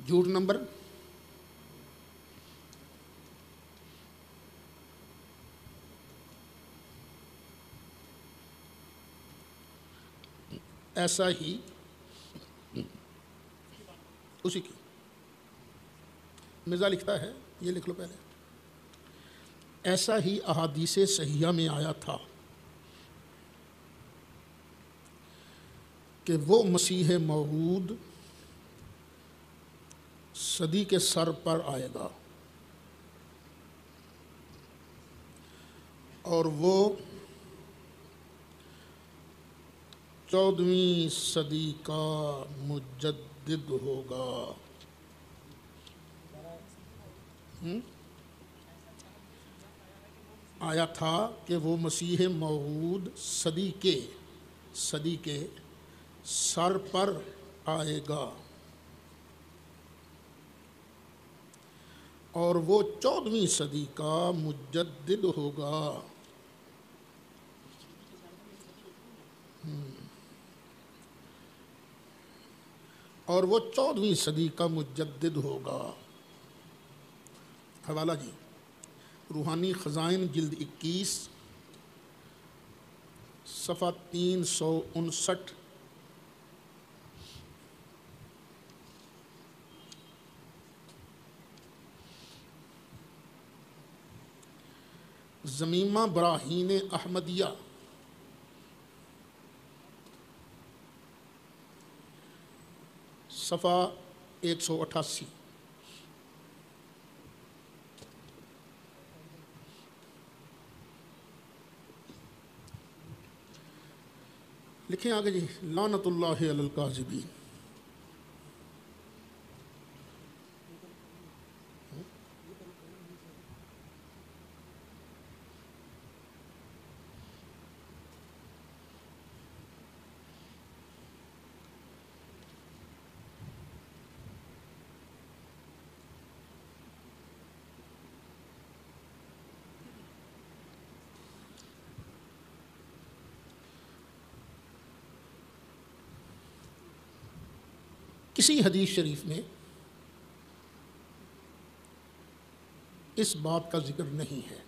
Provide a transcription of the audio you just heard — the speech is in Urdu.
جھوٹ نمبر ایسا ہی اسی کی مرزا لکھتا ہے، یہ لکھ لو پہلے، ایسا ہی احادیث صحیحہ میں آیا تھا کہ وہ مسیح موعود صدی کے سر پر آئے گا اور وہ 14ویں صدی کا مجدد ہوگا۔ آیا تھا کہ وہ مسیح موعود صدی کے سر پر آئے گا اور وہ 14ویں صدی کا مجدد ہوگا۔ اور وہ 14ویں صدی کا مجدد ہوگا۔ حوالہ جی، روحانی خزائن جلد 21 صفحہ 359۔ زمیمہ براہین احمدیہ صفحہ 188۔ لکھیں آگے جی، لعنت اللہ علی الکاذبین۔ کسی حدیث شریف میں اس بات کا ذکر نہیں ہے